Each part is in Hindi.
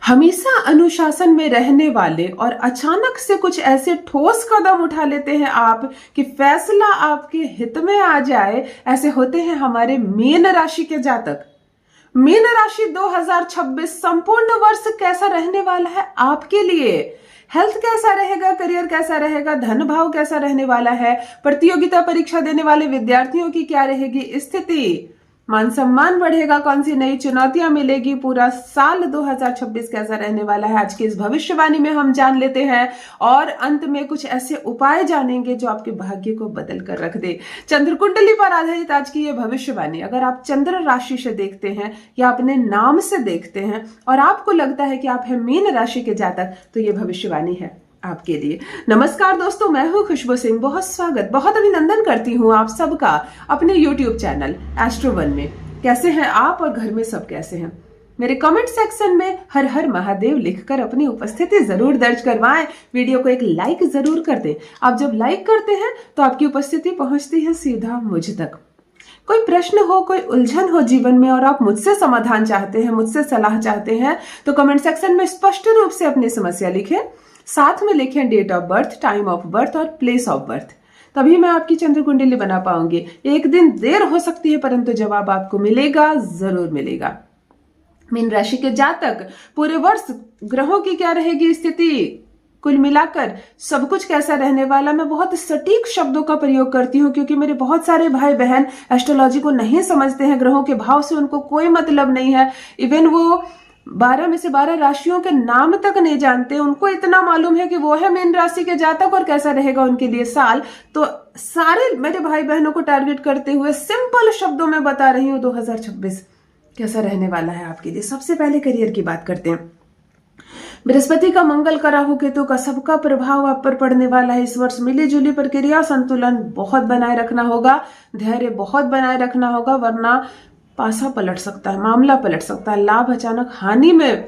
हमेशा अनुशासन में रहने वाले और अचानक से कुछ ऐसे ठोस कदम उठा लेते हैं आप कि फैसला आपके हित में आ जाए, ऐसे होते हैं हमारे मीन राशि के जातक। मीन राशि 2026 संपूर्ण वर्ष कैसा रहने वाला है आपके लिए? हेल्थ कैसा रहेगा, करियर कैसा रहेगा, धन भाव कैसा रहने वाला है, प्रतियोगिता परीक्षा देने वाले विद्यार्थियों की क्या रहेगी स्थिति, मान सम्मान बढ़ेगा, कौन सी नई चुनौतियां मिलेगी, पूरा साल 2026 कैसा रहने वाला है, आज की इस भविष्यवाणी में हम जान लेते हैं। और अंत में कुछ ऐसे उपाय जानेंगे जो आपके भाग्य को बदल कर रख दे। चंद्र कुंडली पर आधारित आज की ये भविष्यवाणी अगर आप चंद्र राशि से देखते हैं या अपने नाम से देखते हैं और आपको लगता है कि आप हैं मीन राशि के जातक, तो ये भविष्यवाणी है आपके लिए। नमस्कार दोस्तों, मैं हूं खुशबू सिंह। बहुत स्वागत, बहुत अभिनंदन करती हूं आप सबका अपने YouTube चैनल एस्ट्रो वन में। कैसे हैं आप और घर में सब कैसे हैं? मेरे कमेंट सेक्शन में हर हर महादेव लिखकर अपनी उपस्थिति जरूर दर्ज करवाएं। वीडियो को एक लाइक जरूर कर दें। आप जब लाइक करते हैं तो आपकी उपस्थिति पहुंचती है सीधा मुझ तक। कोई प्रश्न हो, कोई उलझन हो जीवन में और आप मुझसे समाधान चाहते हैं, मुझसे सलाह चाहते हैं, तो कमेंट सेक्शन में स्पष्ट रूप से अपनी समस्या लिखें। साथ में लिखें date of birth, time of birth और प्लेस ऑफ बर्थ। तभी मैं आपकी चंद्र कुंडली बना पाऊंगी। एक दिन देर हो सकती है परंतु जवाब आपको मिलेगा, जरूर मिलेगा। मीन राशि के जातक, पूरे वर्ष ग्रहों की क्या रहेगी स्थिति, कुल मिलाकर सब कुछ कैसा रहने वाला। मैं बहुत सटीक शब्दों का प्रयोग करती हूँ क्योंकि मेरे बहुत सारे भाई बहन एस्ट्रोलॉजी को नहीं समझते हैं। ग्रहों के भाव से उनको कोई मतलब नहीं है। इवन वो 12 में से 12 राशियों के नाम तक नहीं जानते। उनको इतना मालूम है कि वो है मीन राशि के जातक और कैसा रहेगा उनके लिए साल। तो सारे मेरे भाई बहनों को टारगेट करते हुए सिंपल शब्दों में बता रही हूँ 2026 कैसा रहने वाला है आपके लिए। सबसे पहले करियर की बात करते हैं। बृहस्पति का, मंगल का, राहु केतु का सबका प्रभाव आप पर पड़ने वाला है इस वर्ष। मिली जुली प्रक्रिया, संतुलन बहुत बनाए रखना होगा, धैर्य बहुत बनाए रखना होगा, वरना पासा पलट सकता है, मामला पलट सकता है, लाभ अचानक हानि में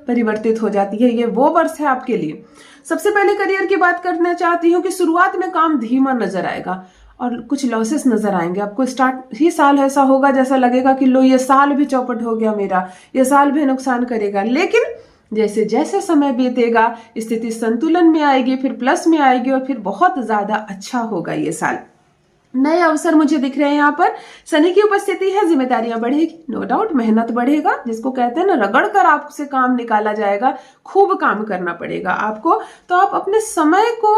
परिवर्तित हो जाती है। ये वो वर्ष है आपके लिए। सबसे पहले करियर की बात करना चाहती हूँ कि शुरुआत में काम धीमा नजर आएगा और कुछ लॉसेस नजर आएंगे आपको। स्टार्ट ही साल ऐसा होगा जैसा लगेगा कि लो ये साल भी चौपट हो गया मेरा, ये साल भी नुकसान करेगा। लेकिन जैसे जैसे समय बीतेगा स्थिति संतुलन में आएगी, फिर प्लस में आएगी और फिर बहुत ज्यादा अच्छा होगा ये साल। नए अवसर मुझे दिख रहे हैं यहाँ पर। शनि की उपस्थिति है, जिम्मेदारियां बढ़ेगी, नो डाउट, मेहनत बढ़ेगा, जिसको कहते हैं ना रगड़ कर आपसे काम निकाला जाएगा। खूब काम करना पड़ेगा आपको। तो आप अपने समय को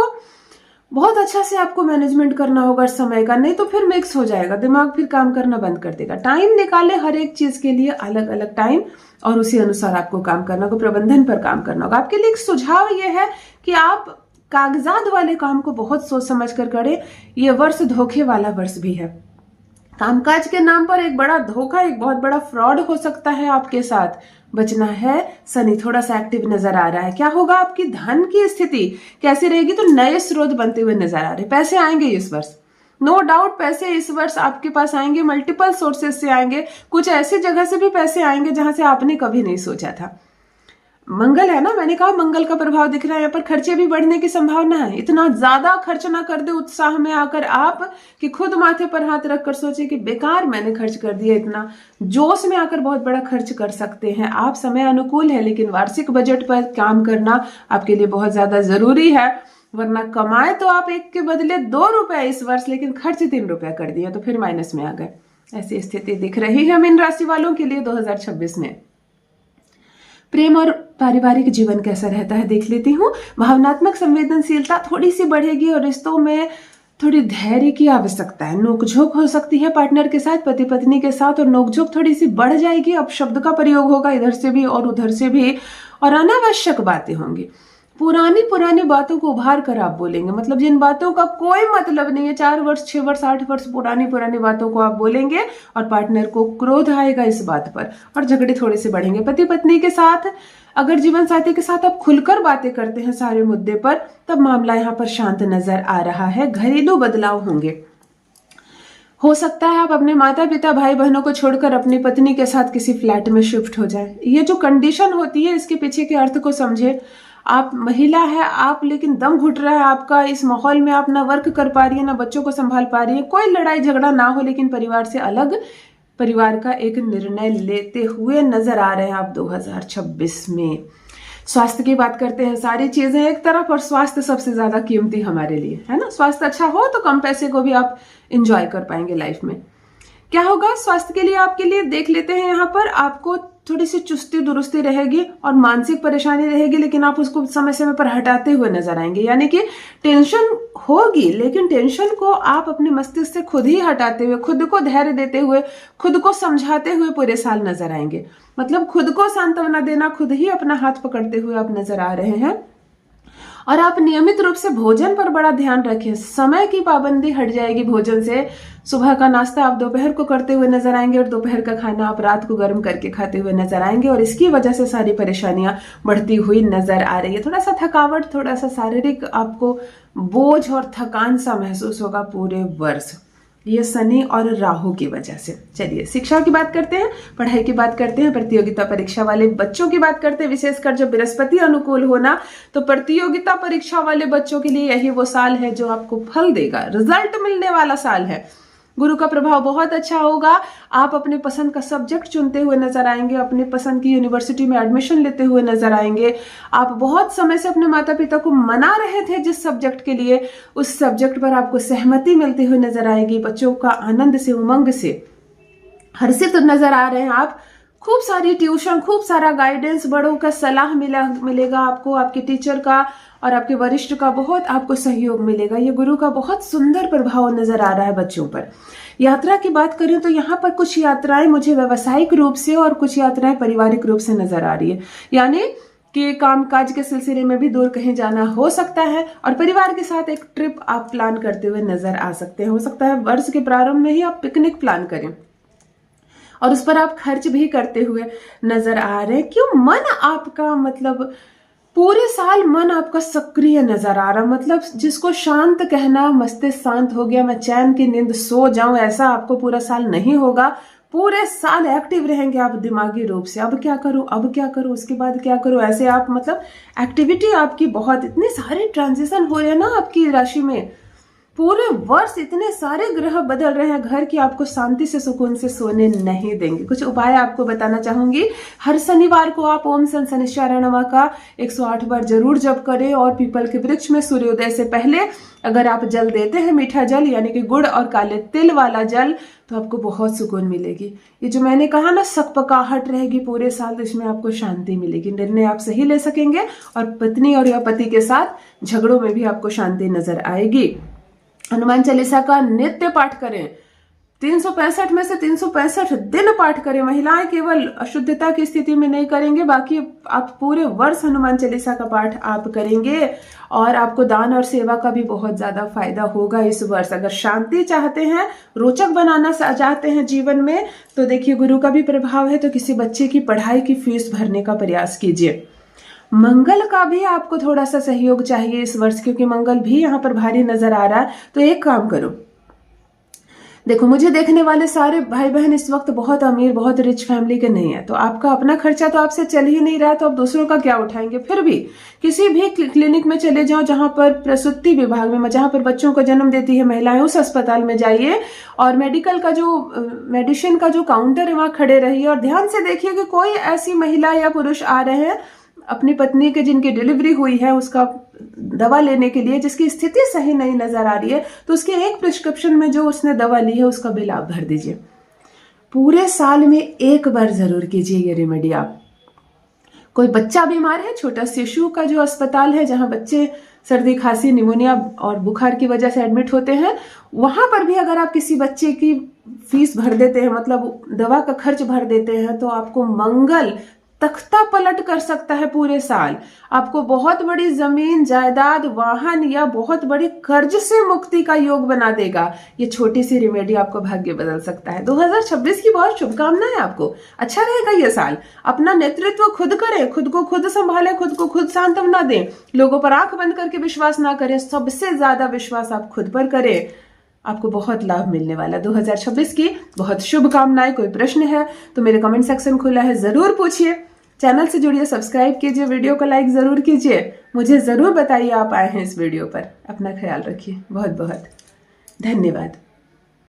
बहुत अच्छा से आपको मैनेजमेंट करना होगा समय का, नहीं तो फिर मिक्स हो जाएगा, दिमाग फिर काम करना बंद कर देगा। टाइम निकाले हर एक चीज के लिए, अलग अलग टाइम, और उसी अनुसार आपको काम करना होगा, प्रबंधन पर काम करना होगा। आपके लिए एक सुझाव यह है कि आप कागजात वाले काम को बहुत सोच समझ कर करें। यह वर्ष धोखे वाला वर्ष भी है। कामकाज के नाम पर एक बड़ा धोखा, एक बहुत बड़ा फ्रॉड हो सकता है आपके साथ, बचना है। शनि थोड़ा सा एक्टिव नजर आ रहा है। क्या होगा, आपकी धन की स्थिति कैसी रहेगी, तो नए स्रोत बनते हुए नजर आ रहे हैं। पैसे आएंगे इस वर्ष, नो डाउट पैसे इस वर्ष आपके पास आएंगे, मल्टीपल सोर्सेस से आएंगे। कुछ ऐसी जगह से भी पैसे आएंगे जहां से आपने कभी नहीं सोचा था। मंगल है ना, मैंने कहा मंगल का प्रभाव दिख रहा है यहाँ पर। खर्चे भी बढ़ने की संभावना है। इतना ज्यादा खर्च ना कर दे उत्साह में आकर आप कि खुद माथे पर हाथ रखकर सोचे कि बेकार मैंने खर्च कर दिया। इतना जोश में आकर बहुत बड़ा खर्च कर सकते हैं आप। समय अनुकूल है लेकिन वार्षिक बजट पर काम करना आपके लिए बहुत ज्यादा जरूरी है, वरना कमाए तो आप 1 के बदले 2 रुपए इस वर्ष, लेकिन खर्च 3 रुपया कर दिया तो फिर माइनस में आ गए। ऐसी स्थिति दिख रही है मीन राशि वालों के लिए 2026 में। प्रेम और पारिवारिक जीवन कैसा रहता है देख लेती हूँ। भावनात्मक संवेदनशीलता थोड़ी सी बढ़ेगी और रिश्तों में थोड़ी धैर्य की आवश्यकता है। नोकझोंक हो सकती है पार्टनर के साथ, पति पत्नी के साथ, और नोकझोंक थोड़ी सी बढ़ जाएगी। अब शब्द का प्रयोग होगा इधर से भी और उधर से भी, और अनावश्यक बातें होंगी। पुरानी बातों को उभार कर आप बोलेंगे, मतलब जिन बातों का कोई मतलब नहीं है, 4 वर्ष 6 वर्ष 8 वर्ष पुरानी बातों को आप बोलेंगे और पार्टनर को क्रोध आएगा इस बात पर और झगड़े थोड़े से बढ़ेंगे। पति पत्नी के साथ, अगर जीवन साथी के साथ आप खुलकर बातें करते हैं सारे मुद्दे पर, तब मामला यहाँ पर शांत नजर आ रहा है। घरेलू बदलाव होंगे। हो सकता है आप अपने माता पिता भाई बहनों को छोड़कर अपनी पत्नी के साथ किसी फ्लैट में शिफ्ट हो जाए। ये जो कंडीशन होती है इसके पीछे के अर्थ को समझे। आप महिला है आप, लेकिन दम घुट रहा है आपका इस माहौल में, आप ना वर्क कर पा रही है ना बच्चों को संभाल पा रही है। कोई लड़ाई झगड़ा ना हो लेकिन परिवार से अलग परिवार का एक निर्णय लेते हुए नजर आ रहे हैं आप 2026 में। स्वास्थ्य की बात करते हैं, सारी चीजें एक तरफ और स्वास्थ्य सबसे ज्यादा कीमती हमारे लिए, है ना। स्वास्थ्य अच्छा हो तो कम पैसे को भी आप इंजॉय कर पाएंगे लाइफ में। क्या होगा स्वास्थ्य के लिए आपके लिए, देख लेते हैं यहाँ पर। आपको थोड़ी सी चुस्ती दुरुस्ती रहेगी और मानसिक परेशानी रहेगी, लेकिन आप उसको समय समय पर हटाते हुए नजर आएंगे। यानी कि टेंशन होगी, लेकिन टेंशन को आप अपने मस्तिष्क से खुद ही हटाते हुए, खुद को धैर्य देते हुए, खुद को समझाते हुए पूरे साल नजर आएंगे। मतलब खुद को सांत्वना देना, खुद ही अपना हाथ पकड़ते हुए आप नजर आ रहे हैं। और आप नियमित रूप से भोजन पर बड़ा ध्यान रखें, समय की पाबंदी हट जाएगी भोजन से। सुबह का नाश्ता आप दोपहर को करते हुए नजर आएंगे और दोपहर का खाना आप रात को गर्म करके खाते हुए नजर आएंगे, और इसकी वजह से सारी परेशानियां बढ़ती हुई नजर आ रही है। थोड़ा सा थकावट, थोड़ा सा शारीरिक आपको बोझ और थकान सा महसूस होगा पूरे वर्ष, ये शनि और राहु की वजह से। चलिए शिक्षा की बात करते हैं, पढ़ाई की बात करते हैं, प्रतियोगिता परीक्षा वाले बच्चों की बात करते हैं। विशेषकर जब बृहस्पति अनुकूल होना, तो प्रतियोगिता परीक्षा वाले बच्चों के लिए यही वो साल है जो आपको फल देगा, रिजल्ट मिलने वाला साल है। गुरु का प्रभाव बहुत अच्छा होगा। आप अपने पसंद का सब्जेक्ट चुनते हुए नजर आएंगे, अपने पसंद की यूनिवर्सिटी में एडमिशन लेते हुए नजर आएंगे। आप बहुत समय से अपने माता पिता को मना रहे थे जिस सब्जेक्ट के लिए, उस सब्जेक्ट पर आपको सहमति मिलती हुई नजर आएगी। बच्चों का आनंद से, उमंग से हर्षित नजर आ रहे हैं आप। खूब सारी ट्यूशन, खूब सारा गाइडेंस, बड़ों का सलाह मिलेगा आपको, आपके टीचर का और आपके वरिष्ठ का बहुत आपको सहयोग मिलेगा। ये गुरु का बहुत सुंदर प्रभाव नजर आ रहा है बच्चों पर। यात्रा की बात करें तो यहाँ पर कुछ यात्राएं मुझे व्यावसायिक रूप से और कुछ यात्राएं पारिवारिक रूप से नजर आ रही है। यानी कि कामकाज के सिलसिले में भी दूर कहीं जाना हो सकता है, और परिवार के साथ एक ट्रिप आप प्लान करते हुए नजर आ सकते हैं। हो सकता है वर्ष के प्रारंभ में ही आप पिकनिक प्लान करें और उस पर आप खर्च भी करते हुए नजर आ रहे हैं। क्यों? मन आपका, मतलब पूरे साल मन आपका सक्रिय नजर आ रहा। मतलब जिसको शांत कहना, मस्तिष्क शांत हो गया, मैं चैन की नींद सो जाऊं, ऐसा आपको पूरा साल नहीं होगा। पूरे साल एक्टिव रहेंगे आप दिमागी रूप से। अब क्या करूं, अब क्या करूं, उसके बाद क्या करूं, ऐसे आप मतलब एक्टिविटी आपकी बहुत, इतने सारे ट्रांजिशन हो रहे हैं ना आपकी राशि में। पूरे वर्ष इतने सारे ग्रह बदल रहे हैं घर की, आपको शांति से, सुकून से सोने नहीं देंगे। कुछ उपाय आपको बताना चाहूंगी। हर शनिवार को आप ओम सन शनिश्चराय नमः का 108 बार जरूर जप करें, और पीपल के वृक्ष में सूर्योदय से पहले अगर आप जल देते हैं, मीठा जल यानी कि गुड़ और काले तिल वाला जल, तो आपको बहुत सुकून मिलेगी। ये जो मैंने कहा ना, सकपकाहट रहेगी पूरे साल, तो इसमें आपको शांति मिलेगी। निर्णय आप सही ले सकेंगे, और पत्नी और या पति के साथ झगड़ों में भी आपको शांति नजर आएगी। हनुमान चालीसा का नित्य पाठ करें, 365 में से 365 दिन पाठ करें। महिलाएं केवल अशुद्धता की स्थिति में नहीं करेंगे, बाकी आप पूरे वर्ष हनुमान चालीसा का पाठ आप करेंगे, और आपको दान और सेवा का भी बहुत ज्यादा फायदा होगा इस वर्ष। अगर शांति चाहते हैं, रोचक बनाना चाहते हैं जीवन में, तो देखिए गुरु का भी प्रभाव है, तो किसी बच्चे की पढ़ाई की फीस भरने का प्रयास कीजिए। मंगल का भी आपको थोड़ा सा सहयोग चाहिए इस वर्ष, क्योंकि मंगल भी यहाँ पर भारी नजर आ रहा है। तो एक काम करो, देखो मुझे देखने वाले सारे भाई बहन इस वक्त बहुत अमीर, बहुत रिच फैमिली के नहीं है, तो आपका अपना खर्चा तो आपसे चल ही नहीं रहा, तो आप दूसरों का क्या उठाएंगे। फिर भी किसी भी क्लिनिक में चले जाओ जहां पर प्रसूति विभाग में, जहां पर बच्चों को जन्म देती है महिलाएं, उस अस्पताल में जाइए, और मेडिकल का जो मेडिसिन का जो काउंटर है वहां खड़े रहिए, और ध्यान से देखिए कि कोई ऐसी महिला या पुरुष आ रहे हैं अपनी पत्नी के जिनकी डिलीवरी हुई है उसका दवा लेने के लिए, जिसकी स्थिति सही नहीं नजर आ रही है, तो उसके एक प्रिस्क्रिप्शन में जो उसने दवा ली है उसका बिल आप भर दीजिए। पूरे साल में एक बार जरूर कीजिए ये रेमेडी आप। कोई बच्चा बीमार है, छोटा शिशु का जो अस्पताल है जहां बच्चे सर्दी, खांसी, निमोनिया और बुखार की वजह से एडमिट होते हैं, वहां पर भी अगर आप किसी बच्चे की फीस भर देते हैं, मतलब दवा का खर्च भर देते हैं, तो आपको मंगल तख्ता पलट कर सकता है पूरे साल। आपको बहुत बड़ी जमीन, जायदाद, वाहन या बहुत बड़ी कर्ज से मुक्ति का योग बना देगा। ये छोटी सी रेमेडी आपको भाग्य बदल सकता है। 2026 की बहुत शुभकामनाएं आपको। अच्छा रहेगा ये साल। अपना नेतृत्व खुद करें, खुद को खुद संभालें, खुद को खुद सांत्वना दें, लोगों पर आंख बंद करके विश्वास ना करें, सबसे ज्यादा विश्वास आप खुद पर करें। आपको बहुत लाभ मिलने वाला। 2026 की बहुत शुभकामनाएं। कोई प्रश्न है तो मेरे कमेंट सेक्शन खुला है, जरूर पूछिए। चैनल से जुड़िए, सब्सक्राइब कीजिए, वीडियो को लाइक जरूर कीजिए। मुझे जरूर बताइए आप आए हैं इस वीडियो पर। अपना ख्याल रखिए। बहुत बहुत धन्यवाद।